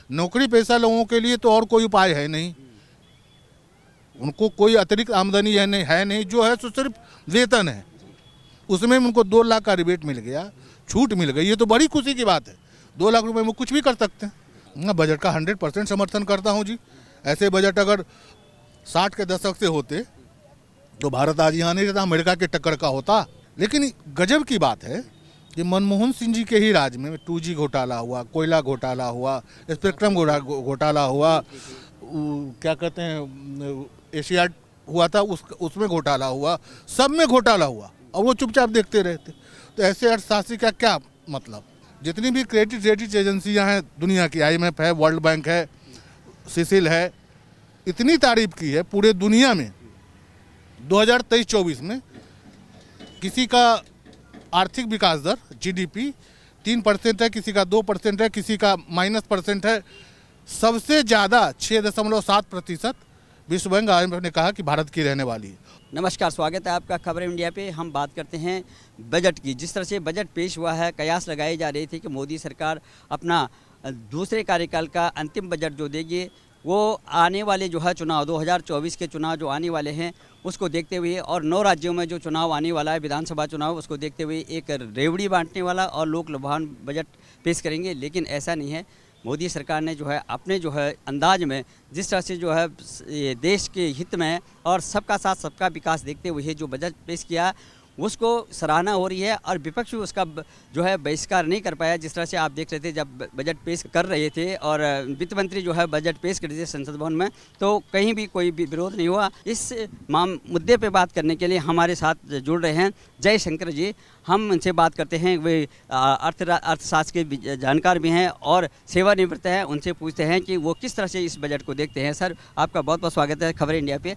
नौकरी पेशा लोगों के लिए तो और कोई उपाय है नहीं, उनको कोई अतिरिक्त आमदनी है नहीं, जो है तो सिर्फ वेतन है, उसमें उनको 2 लाख का रिबेट मिल गया, छूट मिल गई, ये तो बड़ी खुशी की बात है। 2 लाख रुपए में कुछ भी कर सकते हैं। मैं बजट का 100% समर्थन करता हूँ जी। ऐसे बजट अगर 60 के दशक से होते तो भारत आज यहाँ नहीं रहता, अमेरिका के टक्कर का होता। लेकिन गजब की बात है कि मनमोहन सिंह जी के ही राज में 2G घोटाला हुआ, कोयला घोटाला हुआ, स्पेक्ट्रम घोटाला हुआ, क्या कहते हैं एशियाड हुआ था, उसमें घोटाला हुआ, सब में घोटाला हुआ और वो चुपचाप देखते रहते। तो ऐसे अर्थशास्त्री का क्या मतलब। जितनी भी क्रेडिट रेटिंग एजेंसियां हैं दुनिया की, IMF है, वर्ल्ड बैंक है, CICIL है, इतनी तारीफ की है पूरे दुनिया में 2023-24 में किसी का आर्थिक विकास दर GDP 3% है, किसी का 2% है, किसी का -% है, सबसे ज़्यादा 6.7% विश्व बैंक IMF ने कहा कि भारत की रहने वाली है। नमस्कार, स्वागत है आपका खबर इंडिया पे। हम बात करते हैं बजट की। जिस तरह से बजट पेश हुआ है, कयास लगाई जा रही थी कि मोदी सरकार अपना दूसरे कार्यकाल का अंतिम बजट जो देगी वो आने वाले जो है चुनाव 2024 के चुनाव जो आने वाले हैं उसको देखते हुए और 9 राज्यों में जो चुनाव आने वाला है विधानसभा चुनाव, उसको देखते हुए एक रेवड़ी बांटने वाला और लोक लुभावन बजट पेश करेंगे। लेकिन ऐसा नहीं है। मोदी सरकार ने जो है अपने जो है अंदाज में जिस तरह से जो है ये देश के हित में और सबका साथ सबका विकास देखते हुए जो बजट पेश किया उसको सराहना हो रही है और विपक्ष भी उसका जो है बहिष्कार नहीं कर पाया। जिस तरह से आप देख रहे थे जब बजट पेश कर रहे थे और वित्त मंत्री जो है बजट पेश कर रहे थे संसद भवन में, तो कहीं भी कोई भी विरोध नहीं हुआ। इस मुद्दे पे बात करने के लिए हमारे साथ जुड़ रहे हैं जयशंकर जी। हम उनसे बात करते हैं, वे अर्थशास्त्र के जानकार भी हैं और सेवानिवृत्त हैं। उनसे पूछते हैं कि वो किस तरह से इस बजट को देखते हैं। सर, आपका बहुत बहुत स्वागत है खबर इंडिया पे।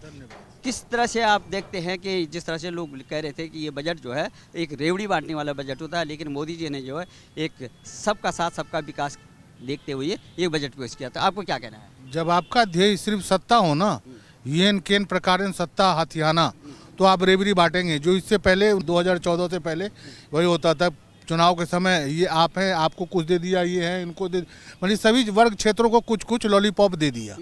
किस तरह से आप देखते हैं कि जिस तरह से लोग कह रहे थे कि ये बजट जो है एक रेवड़ी बांटने वाला बजट होता है, लेकिन मोदी जी ने जो है एक सबका साथ सबका विकास देखते हुए ये बजट पेश किया, तो आपको क्या कहना है? जब आपका ध्येय सिर्फ सत्ता हो ना, येन केन प्रकार सत्ता हाथियाना, तो आप रेवड़ी बांटेंगे। जो इससे पहले 2014 से पहले वही होता था, चुनाव के समय ये आप हैं, आपको कुछ दे दिया, ये है इनको दे, मतलब सभी वर्ग क्षेत्रों को कुछ कुछ लॉलीपॉप दे दिया।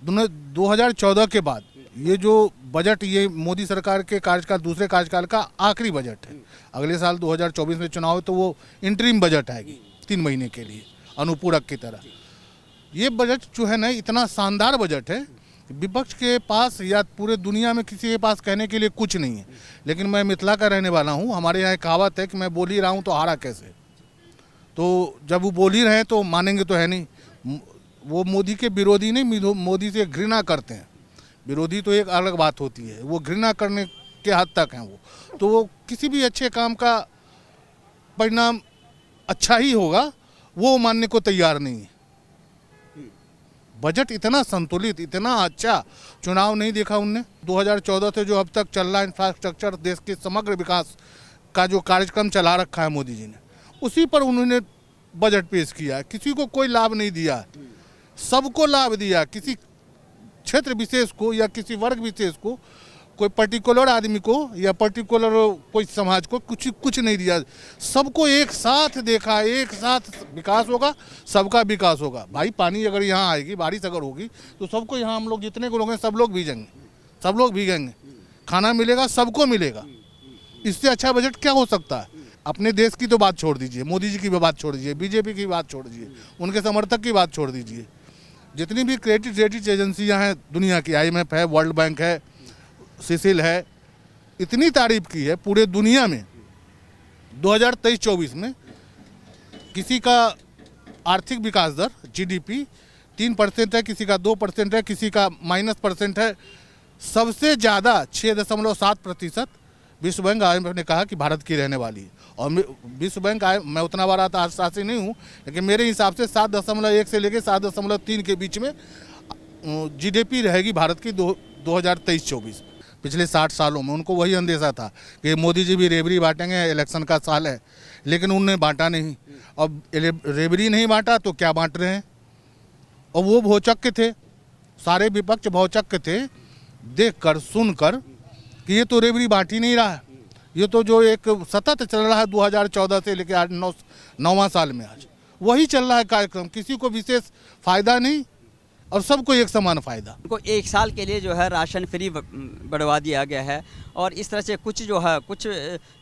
2014 के बाद ये जो बजट, ये मोदी सरकार के कार्यकाल दूसरे कार्यकाल का आखिरी बजट है। अगले साल 2024 में चुनाव है तो वो इंटरिम बजट आएगी 3 महीने के लिए, अनुपूरक की तरह। ये बजट जो है ना इतना शानदार बजट है, विपक्ष के पास या पूरे दुनिया में किसी के पास कहने के लिए कुछ नहीं है। लेकिन मैं मिथिला का रहने वाला हूँ, हमारे यहाँ एक कहावत है कि मैं बोल ही रहा हूँ तो हारा कैसे। तो जब वो बोल ही रहे हैं तो मानेंगे तो है नहीं। वो मोदी के विरोधी नहीं, मोदी से घृणा करते हैं। विरोधी तो एक अलग बात होती है, वो घृणा करने के हद तक हैं वो। तो वो किसी भी अच्छे काम का परिणाम अच्छा ही होगा, वो मानने को तैयार नहीं है। बजट इतना संतुलित, इतना अच्छा चुनाव नहीं देखा उनने। 2014 से जो अब तक चल रहा इंफ्रास्ट्रक्चर, देश के समग्र विकास का जो कार्यक्रम चला रखा है मोदी जी ने, उसी पर उन्होंने बजट पेश किया। किसी को कोई लाभ नहीं दिया, सबको लाभ दिया। किसी क्षेत्र विशेष को या किसी वर्ग विशेष को, कोई पर्टिकुलर आदमी को या पर्टिकुलर कोई समाज को कुछ नहीं दिया। सबको एक साथ देखा, एक साथ विकास होगा, सबका विकास होगा। भाई पानी अगर यहाँ आएगी, बारिश अगर होगी तो सबको, यहाँ हम लोग जितने को लोग हैं सब लोग भीगेंगे, सब लोग भीगेंगे, खाना मिलेगा, सबको मिलेगा। इससे अच्छा बजट क्या हो सकता है? अपने देश की तो बात छोड़ दीजिए, मोदी जी की बात छोड़ दीजिए, BJP की बात छोड़ दीजिए, उनके समर्थक की बात छोड़ दीजिए। जितनी भी क्रेडिट रेटिंग एजेंसियां हैं दुनिया की, IMF है, वर्ल्ड बैंक है, CICIL है, इतनी तारीफ की है पूरे दुनिया में 2023-24 में किसी का आर्थिक विकास दर GDP 3% है, किसी का 2% है, किसी का -% है, सबसे ज़्यादा 6.7% विश्व बैंक IMF ने कहा कि भारत की रहने वाली है। और विश्व बैंक मैं उतना बड़ा अर्थशास्त्री नहीं हूँ, लेकिन मेरे हिसाब से 7.1 से लेकर 7.3 के बीच में GDP रहेगी भारत की 2023-24। पिछले 60 सालों में उनको वही अंदेशा था कि मोदी जी भी रेवड़ी बांटेंगे, इलेक्शन का साल है, लेकिन उन्होंने बांटा नहीं। अब रेवड़ी नहीं बांटा तो क्या बांट रहे हैं? और वो भौचक्के थे, सारे विपक्ष भौचक्के थे देखकर सुनकर कि ये तो रेवड़ी बांट ही नहीं रहा है। ये तो जो एक सतत चल रहा है 2014 से लेकर आज 9वां साल में आज, वही चल रहा है कार्यक्रम, किसी को विशेष फायदा नहीं और सबको एक समान फायदा। उनको 1 साल के लिए जो है राशन फ्री बढ़वा दिया गया है और इस तरह से कुछ जो है कुछ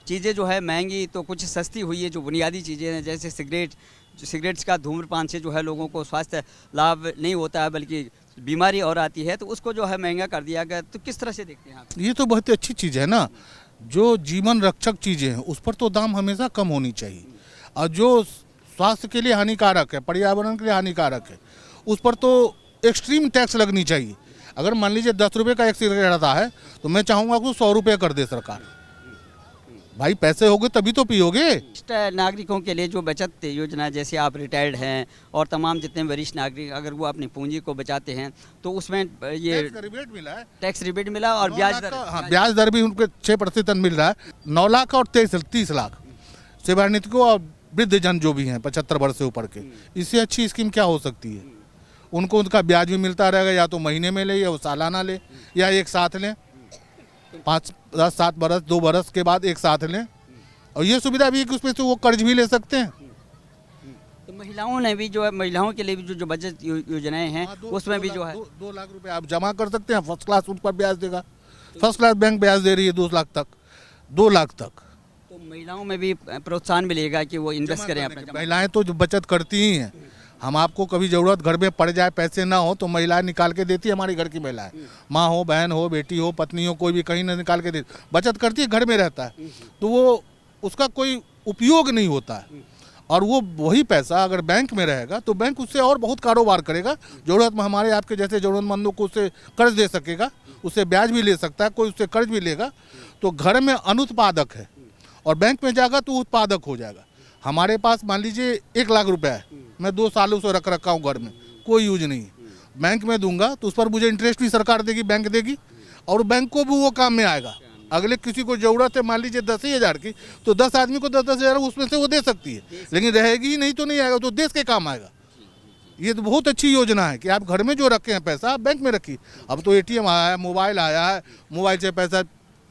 चीज़ें जो है महंगी तो कुछ सस्ती हुई है। जो बुनियादी चीज़ें हैं जैसे सिगरेट्स का धूम्रपान से जो है लोगों को स्वास्थ्य लाभ नहीं होता है बल्कि बीमारी और आती है, तो उसको जो है महंगा कर दिया गया। तो किस तरह से देखते हैं आप? ये तो बहुत अच्छी चीज़ है ना, जो जीवन रक्षक चीज़ें हैं उस पर तो दाम हमेशा कम होनी चाहिए, और जो स्वास्थ्य के लिए हानिकारक है, पर्यावरण के लिए हानिकारक है, उस पर तो एक्सट्रीम टैक्स लगनी चाहिए। अगर मान लीजिए 10 रुपये का एक सिगरेट आता है तो मैं चाहूँगा कि 100 रुपये कर दे सरकार। भाई पैसे होंगे तभी तो पियोगे। वरिष्ठ नागरिकों के लिए जो बचत योजना, जैसे आप रिटायर्ड हैं और तमाम जितने वरिष्ठ नागरिक अगर वो अपनी पूंजी को बचाते हैं तो उसमें ये रिबेट मिला है, टैक्स रिबेट मिला और ब्याज दर, हाँ ब्याज दर भी उनके 6% मिल रहा है। 9 लाख और 30 लाख सेवानिवृत्तियों और वृद्ध जन जो भी हैं 75 वर्ष से ऊपर के, इससे अच्छी स्कीम क्या हो सकती है। उनको उनका ब्याज भी मिलता रहेगा, या तो महीने में ले या वो सालाना ले या एक साथ लें, 5, 10, 7 बरस 2 बरस के बाद एक साथ लें। और ये सुविधा भी है कि उसमें से वो कर्ज भी ले सकते हैं। तो महिलाओं ने भी जो है, महिलाओं के लिए भी जो बचत योजनाएं हैं उसमें भी जो है 2 लाख रुपए आप जमा कर सकते हैं, फर्स्ट क्लास उन पर ब्याज देगा। फर्स्ट क्लास बैंक ब्याज दे रही है 2 लाख तक, 2 लाख तक। तो महिलाओं में भी प्रोत्साहन मिलेगा कि वो इन्वेस्ट करें अपना। महिलाएं तो जो बचत करती ही हैं। हम आपको कभी ज़रूरत घर में पड़ जाए, पैसे ना हो तो महिलाएं निकाल के देती है। हमारी घर की महिलाएं, माँ हो, बहन हो, बेटी हो, पत्नी हो, कोई भी कहीं ना निकाल के देती, बचत करती है, घर में रहता है, तो वो उसका कोई उपयोग नहीं होता है। और वो वही पैसा अगर बैंक में रहेगा तो बैंक उससे और बहुत कारोबार करेगा। ज़रूरत में हमारे आपके जैसे ज़रूरतमंदों को उससे कर्ज दे सकेगा, उससे ब्याज भी ले सकता है, कोई उससे कर्ज भी लेगा। तो घर में अनुत्पादक है और बैंक में जाएगा तो उत्पादक हो जाएगा। हमारे पास मान लीजिए 1 लाख रुपया है, मैं 2 सालों से रख रखा हूँ घर में, कोई यूज नहीं है। बैंक में दूंगा तो उस पर मुझे इंटरेस्ट भी सरकार देगी, बैंक देगी, और बैंक को भी वो काम में आएगा। अगले किसी को ज़रूरत है मान लीजिए 10,000 की, तो 10 आदमी को 10-10 हज़ार उसमें से वो दे सकती है, लेकिन रहेगी ही नहीं तो नहीं आएगा, तो देश के काम आएगा। ये तो बहुत अच्छी योजना है कि आप घर में जो रखे हैं पैसा आप बैंक में रखिए। अब तो ATM आया है, मोबाइल आया है, मोबाइल से पैसा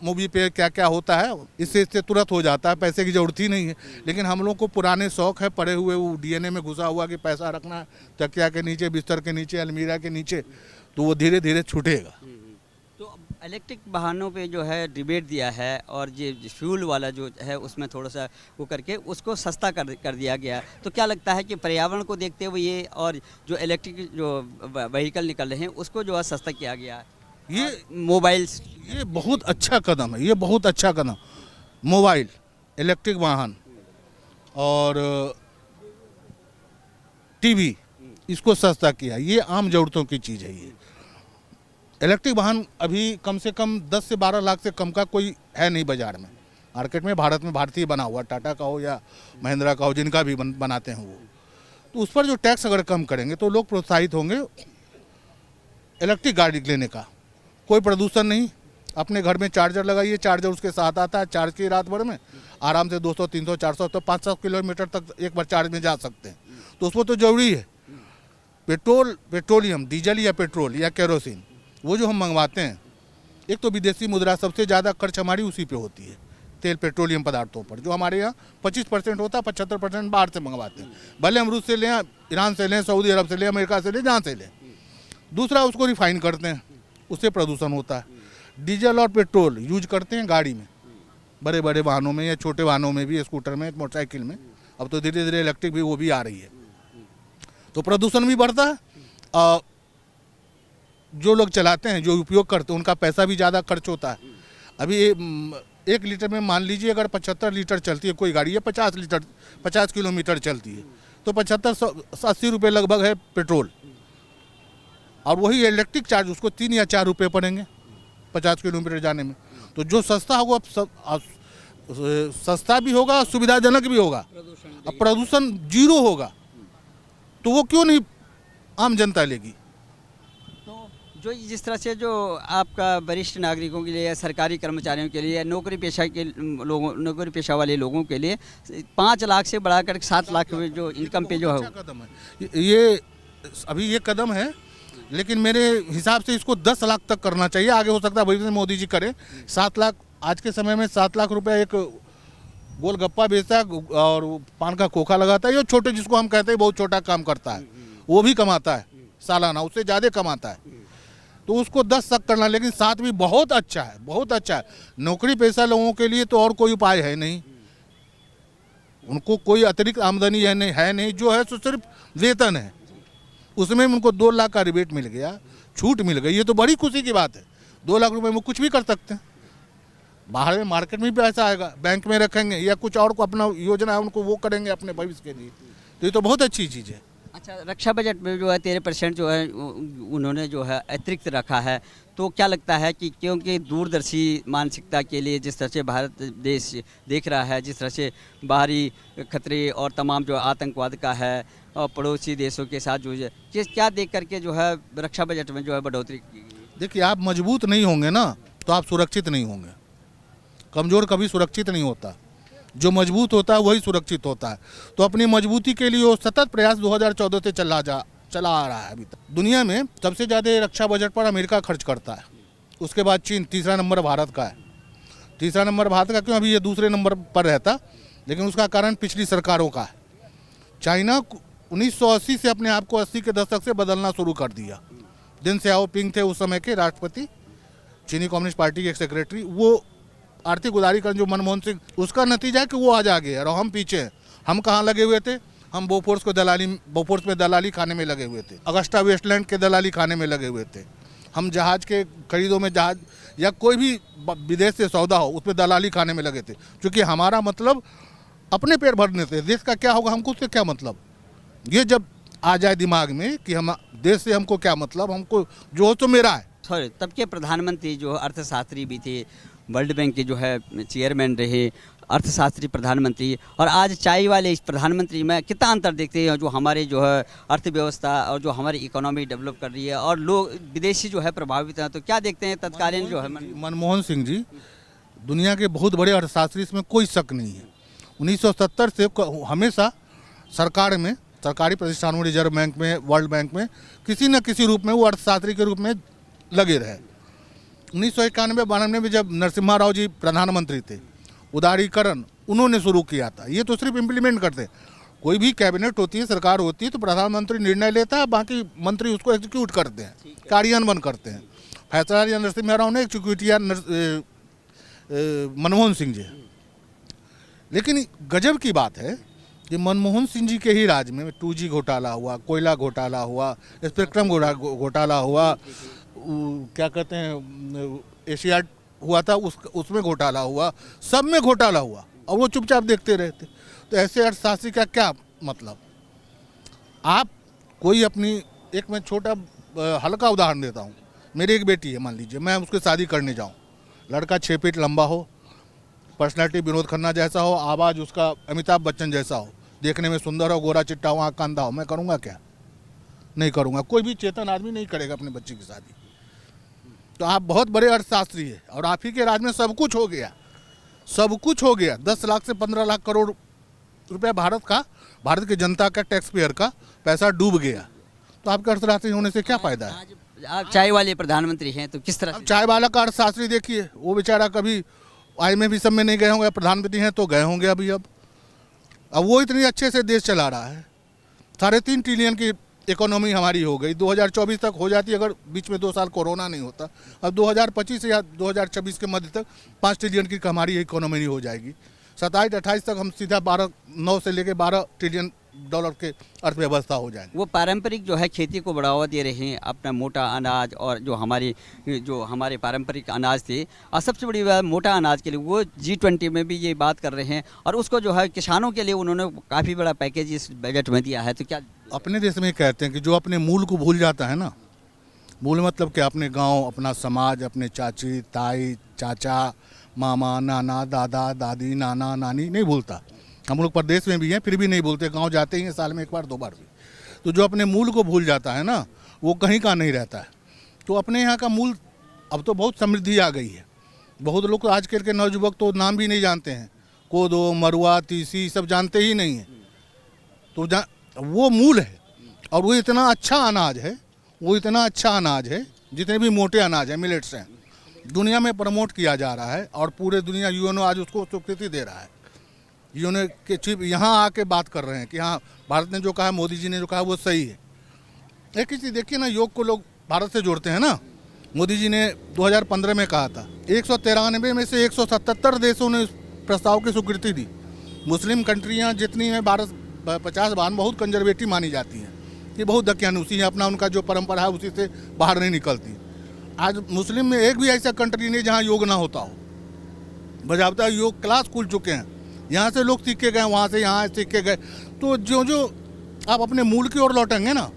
मूवी पे क्या क्या होता है, इससे तुरंत हो जाता है, पैसे की जरूरत ही नहीं है। लेकिन हम लोग को पुराने शौक है, पड़े हुए वो DNA में घुसा हुआ कि पैसा रखना है तकिया के नीचे, बिस्तर के नीचे, अलमीरा के नीचे, तो वो धीरे धीरे छूटेगा। तो इलेक्ट्रिक वाहनों पे जो है रिबेट दिया है और ये फ्यूल वाला जो है उसमें थोड़ा सा वो करके उसको सस्ता कर दिया गया। तो क्या लगता है कि पर्यावरण को देखते हुए ये और जो इलेक्ट्रिक जो व्हीकल निकल रहे हैं उसको जो है सस्ता किया गया है। ये मोबाइल्स, ये बहुत अच्छा कदम है, ये बहुत अच्छा कदम। मोबाइल, इलेक्ट्रिक वाहन और टीवी, इसको सस्ता किया, ये आम ज़रूरतों की चीज़ है। ये इलेक्ट्रिक वाहन अभी कम से कम 10 से 12 लाख से कम का कोई है नहीं बाजार में, मार्केट में। भारत में भारतीय बना हुआ, टाटा का हो या महिंद्रा का हो, जिनका भी बनाते हैं वो, तो उस पर जो टैक्स अगर कम करेंगे तो लोग प्रोत्साहित होंगे इलेक्ट्रिक गाड़ी लेने का। कोई प्रदूषण नहीं, अपने घर में चार्जर लगाइए, चार्जर उसके साथ आता है, चार्ज की रात भर में आराम से 200, 300, 400 तो 500 किलोमीटर तक एक बार चार्ज में जा सकते हैं। तो उसमें तो जरूरी है पेट्रोलियम, डीजल या पेट्रोल या केरोसिन, वो जो हम मंगवाते हैं, एक तो विदेशी मुद्रा सबसे ज़्यादा खर्च हमारी उसी पे होती है, तेल पेट्रोलियम पदार्थों पर, जो हमारे यहाँ 25% होता है, 75% बाहर से मंगवाते हैं। भले हम रूस से लें, ईरान से लें, सऊदी अरब से लें, अमेरिका से लें, जहाँ से लें। दूसरा, उसको रिफाइन करते हैं, उससे प्रदूषण होता है। डीजल और पेट्रोल यूज करते हैं गाड़ी में, बड़े बड़े वाहनों में या छोटे वाहनों में भी, स्कूटर में, मोटरसाइकिल में। अब तो धीरे धीरे इलेक्ट्रिक भी वो भी आ रही है, तो प्रदूषण भी बढ़ता है। और जो लोग चलाते हैं, जो उपयोग करते हैं, उनका पैसा भी ज़्यादा खर्च होता है। अभी 1 लीटर में मान लीजिए अगर 75 लीटर चलती है कोई गाड़ी, या 50 किलोमीटर चलती है, तो 75-80 रुपये लगभग है पेट्रोल। और वही इलेक्ट्रिक चार्ज उसको 3 या 4 रुपये पड़ेंगे 50 किलोमीटर जाने में। तो जो सस्ता होगा, सस्ता भी होगा, सुविधाजनक भी होगा, अब प्रदूषण 0 होगा, तो वो क्यों नहीं आम जनता लेगी। तो जो जिस तरह से जो आपका वरिष्ठ नागरिकों के लिए, सरकारी कर्मचारियों के लिए, नौकरी पेशा वाले लोगों के लिए 5 लाख से बढ़ाकर 7 लाख जो इनकम पे जो है, अच्छा कदम है ये। अभी ये कदम है, लेकिन मेरे हिसाब से इसको 10 लाख तक करना चाहिए। आगे हो सकता है भविष्य में मोदी जी करें। 7 लाख आज के समय में 7 लाख रुपया एक गोलगप्पा बेचता है और पान का खोखा लगाता है, ये छोटे जिसको हम कहते हैं बहुत छोटा काम करता है, वो भी कमाता है सालाना, उससे ज़्यादा कमाता है। तो उसको 10 तक करना, लेकिन साथ भी बहुत अच्छा है, बहुत अच्छा है। नौकरी पेशा लोगों के लिए तो और कोई उपाय है नहीं, उनको कोई अतिरिक्त आमदनी है नहीं, जो है तो सिर्फ वेतन है, उसमें उनको 2 लाख का रिबेट मिल गया, छूट मिल गई, ये तो बड़ी खुशी की बात है। 2 लाख रुपए में कुछ भी कर सकते हैं, बाहर में मार्केट में भी पैसा आएगा, बैंक में रखेंगे या कुछ और को अपना योजना है उनको वो करेंगे अपने भविष्य के लिए, तो ये तो बहुत अच्छी चीज़ है। अच्छा, रक्षा बजट में जो है 13% जो है उन्होंने जो है अतिरिक्त रखा है, तो क्या लगता है कि क्योंकि दूरदर्शी मानसिकता के लिए जिस तरह से भारत देश देख रहा है, जिस तरह से बाहरी खतरे और तमाम जो आतंकवाद का है और पड़ोसी देशों के साथ जो है क्या देख करके जो है रक्षा बजट में जो है बढ़ोतरी की गई? देखिए, आप मजबूत नहीं होंगे ना तो आप सुरक्षित नहीं होंगे, कमज़ोर कभी सुरक्षित नहीं होता, जो मजबूत होता है वही सुरक्षित होता है। तो अपनी मजबूती के लिए वो सतत प्रयास 2014 से चला आ रहा है अभी तक। दुनिया में सबसे ज़्यादा रक्षा बजट पर अमेरिका खर्च करता है, उसके बाद चीन, तीसरा नंबर भारत का है। तीसरा नंबर भारत का क्यों, अभी ये दूसरे नंबर पर रहता, लेकिन उसका कारण पिछली सरकारों का है। चाइना 1980 से अपने आप को 80 के दशक से बदलना शुरू कर दिया। देन सियाओपिंग थे उस समय के राष्ट्रपति, चीनी कम्युनिस्ट पार्टी के एक सेक्रेटरी, वो आर्थिक उदारीकरण जो मनमोहन सिंह, उसका नतीजा है कि वो आज आगे है और हम पीछे हैं। हम कहाँ लगे हुए थे, हम बोफोर्स में दलाली खाने में लगे हुए थे, अगस्टा वेस्टलैंड के दलाली खाने में लगे हुए थे। हम जहाज के खरीदों में, जहाज या कोई भी विदेश से सौदा हो उसमें दलाली खाने में लगे थे, क्योंकि हमारा मतलब अपने पेट भरने थे, देश का क्या होगा हमको उससे क्या मतलब। ये जब आ जाए दिमाग में कि हम देश से हमको क्या मतलब, हमको जो हो तो मेरा है। सॉरी, तब के प्रधानमंत्री जो अर्थशास्त्री भी थे, वर्ल्ड बैंक के जो है चेयरमैन रहे, अर्थशास्त्री प्रधानमंत्री, और आज चाय वाले इस प्रधानमंत्री में कितना अंतर देखते हैं, जो हमारे जो है अर्थव्यवस्था और जो हमारी इकोनॉमी डेवलप कर रही है और लोग विदेशी जो है प्रभावित हैं, तो क्या देखते हैं तत्कालीन जो है मनमोहन सिंह जी दुनिया के बहुत बड़े अर्थशास्त्री, इसमें कोई शक नहीं है। 1970 से हमेशा सरकार में, सरकारी प्रतिष्ठानों, रिजर्व बैंक में, वर्ल्ड बैंक में किसी न किसी रूप में वो अर्थशास्त्री के रूप में लगे रहे। 1991-92 में जब नरसिम्हा राव जी प्रधानमंत्री थे, उदारीकरण उन्होंने शुरू किया था। ये तो सिर्फ इम्प्लीमेंट करते, कोई भी कैबिनेट होती है, सरकार होती है, तो प्रधानमंत्री निर्णय लेता है, बाकी मंत्री उसको एग्जीक्यूट करते हैं, कार्यान्वयन करते हैं। फैसला लिया नरसिम्हा राव ने, एग्जीक्यूट किया मनमोहन सिंह जी। लेकिन गजब की बात है कि मनमोहन सिंह जी के ही राज में 2G घोटाला हुआ, कोयला घोटाला हुआ, स्पेक्ट्रम घोटाला हुआ, क्या कहते हैं एशियाड हुआ था, उसमें घोटाला हुआ, सब में घोटाला हुआ और वो चुपचाप देखते रहते। तो ऐसे अर्थशास्त्री का क्या मतलब। आप कोई अपनी, एक मैं छोटा हल्का उदाहरण देता हूँ, मेरी एक बेटी है, मान लीजिए मैं उसकी शादी करने जाऊँ, लड़का 6 फीट लंबा हो, पर्सनैलिटी विनोद खन्ना जैसा हो, आवाज़ उसका अमिताभ बच्चन जैसा हो, देखने में सुंदर हो, गोरा चिट्टा हो, आँख कांधा हो, मैं करूँगा क्या? नहीं करूँगा। कोई भी चेतन आदमी नहीं करेगा अपने बच्चे की शादी। तो आप बहुत बड़े अर्थशास्त्री है और आप ही के राज में सब कुछ हो गया, सब कुछ हो गया। 10 लाख से 15 लाख करोड़ रुपया भारत की जनता का, टैक्स पेयर का पैसा डूब गया। तो आपके अर्थशास्त्री होने से क्या फायदा है? आप चाय वाले प्रधानमंत्री हैं, तो किस तरह चाय वाला का अर्थशास्त्री देखिए, वो बेचारा कभी IMF सब में नहीं गए होंगे, प्रधानमंत्री हैं तो गए होंगे अभी। अब वो इतनी अच्छे से देश चला रहा है, 3.5 ट्रिलियन की इकोनॉमी हमारी हो गई, 2024 तक हो जाती अगर बीच में 2 साल कोरोना नहीं होता। अब 2025 या 2026 के मध्य तक 5 ट्रिलियन की हमारी इकोनॉमी हो जाएगी। 27-28 तक हम सीधा 9 से लेकर 12 ट्रिलियन डॉलर के अर्थव्यवस्था हो जाएगी। वो पारंपरिक जो है खेती को बढ़ावा दे रहे हैं, अपना मोटा अनाज, और जो हमारे पारंपरिक अनाज थे, और सबसे बड़ी बात मोटा अनाज के लिए वो G20 में भी ये बात कर रहे हैं, और उसको जो है किसानों के लिए उन्होंने काफ़ी बड़ा पैकेज इस बजट में दिया है। तो क्या अपने देश में कहते हैं कि जो अपने मूल को भूल जाता है ना, मूल मतलब क्या, अपने गाँव, अपना समाज, अपने चाची ताई चाचा मामा नाना दादा दादी नाना नानी नहीं भूलता। हम लोग प्रदेश में भी हैं फिर भी नहीं भूलते, गांव जाते ही हैं साल में 1 बार 2 बार भी। तो जो अपने मूल को भूल जाता है ना, वो कहीं का नहीं रहता है। तो अपने यहाँ का मूल, अब तो बहुत समृद्धि आ गई है, बहुत लोग आजकल के नौजुवक तो नाम भी नहीं जानते हैं, कोदो मरुआ तीसी सब जानते ही नहीं हैं। तो वो मूल है, और वो इतना अच्छा अनाज है, वो इतना अच्छा अनाज है, जितने भी मोटे अनाज हैं, मिलेट्स हैं, दुनिया में प्रमोट किया जा रहा है और पूरे दुनिया UNO आज उसको स्वीकृति दे रहा है। जिन्होंने के चीफ यहाँ आके बात कर रहे हैं कि हाँ भारत ने जो कहा, मोदी जी ने जो कहा वो सही है। एक ही चीज़ देखिए ना, योग को लोग भारत से जोड़ते हैं ना। मोदी जी ने 2015 में कहा था 193 में से 177 देशों ने इस प्रस्ताव की स्वीकृति दी। मुस्लिम कंट्रियाँ जितनी हैं 50-52 बहुत कंजर्वेटिव मानी जाती हैं, ये बहुत दकियानुसी है, अपना उनका जो परंपरा है उसी से बाहर नहीं निकलती। आज मुस्लिम में एक भी ऐसा कंट्री नहीं जहाँ योग ना होता हो। बजाबता योग क्लास खुल चुके हैं, यहाँ से लोग सीख के गए, वहाँ से यहाँ सीख के गए। तो जो आप अपने मूल की ओर लौटेंगे ना,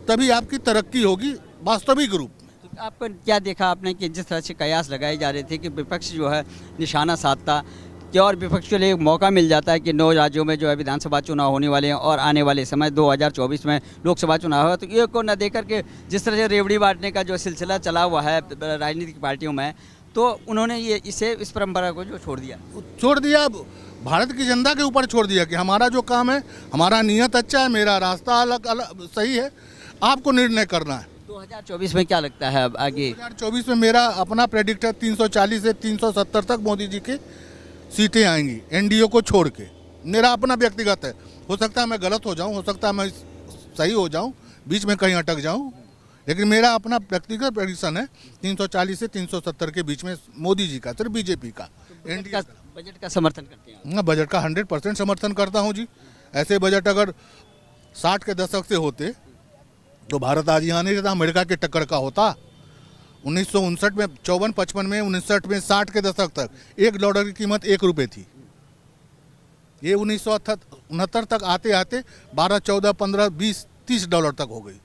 तभी आपकी तरक्की होगी वास्तविक रूप में। तो आप क्या देखा आपने कि जिस तरह से कयास लगाए जा रहे थे कि विपक्ष जो है निशाना साधता, क्या और विपक्ष के लिए एक मौका मिल जाता है कि 9 राज्यों में जो है विधानसभा चुनाव होने वाले हैं और आने वाले समय 2024 में लोकसभा चुनाव है, तो ये को न देकर के जिस तरह से रेवड़ी बांटने का जो सिलसिला चला हुआ है राजनीतिक पार्टियों में, तो उन्होंने इस परंपरा को जो छोड़ दिया भारत की जनता के ऊपर छोड़ दिया कि हमारा जो काम है, हमारा नियत अच्छा है, मेरा रास्ता अलग सही है, आपको निर्णय करना है। 2024 में क्या लगता है अब आगे? 2024 में मेरा अपना प्रेडिक्ट है 340 से 370 तक मोदी जी की सीटें आएंगी, एनडीए को छोड़ के। मेरा अपना व्यक्तिगत है, हो सकता है मैं गलत हो जाऊं, हो सकता है मैं सही हो जाऊं, बीच में कहीं अटक जाऊं, लेकिन मेरा अपना व्यक्तिगत प्रेडिक्शन है 340 से 370 के बीच में मोदी जी का, सिर्फ बीजेपी का। एनडीए बजट का समर्थन करते हैं? हाँ, बजट का 100% समर्थन करता हूँ जी। ऐसे बजट अगर 60 के दशक से होते तो भारत आज यहाँ नहीं रहता, अमेरिका के टक्कर का होता। 1959 में 54-55 में 59 में 60 के दशक तक $1 की कीमत ₹1 थी। ये 1969 तक आते आते 12, 14, 15, 20, $30 तक हो गई।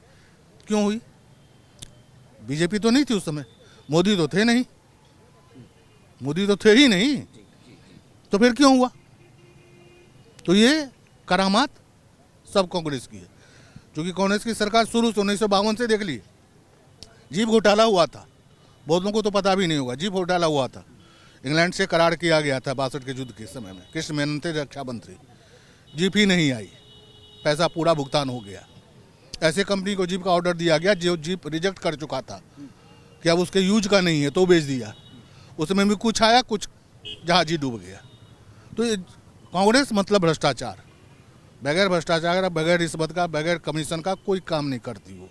क्यों हुई? बीजेपी तो नहीं थी उस समय, मोदी तो थे नहीं, मोदी तो थे ही नहीं, तो फिर क्यों हुआ? तो ये करामात सब कांग्रेस की है, क्योंकि कांग्रेस की सरकार शुरू से 1952 से देख ली, जीप घोटाला हुआ था, बहुत लोगों को तो पता भी नहीं होगा। जीप घोटाला हुआ था, इंग्लैंड से करार किया गया था 62 के युद्ध के समय में, कृष्ण मेनन थे रक्षा मंत्री, जीप ही नहीं आई, पैसा पूरा भुगतान हो गया। ऐसे कंपनी को जीप का ऑर्डर दिया गया जो जीप रिजेक्ट कर चुका था कि अब उसके यूज का नहीं है, तो बेच दिया। उसमें भी कुछ आया, कुछ जहाज ही डूब गया। तो कांग्रेस मतलब भ्रष्टाचार, बगैर भ्रष्टाचार, बगैर रिश्वत का, बगैर कमीशन का कोई काम नहीं करती वो।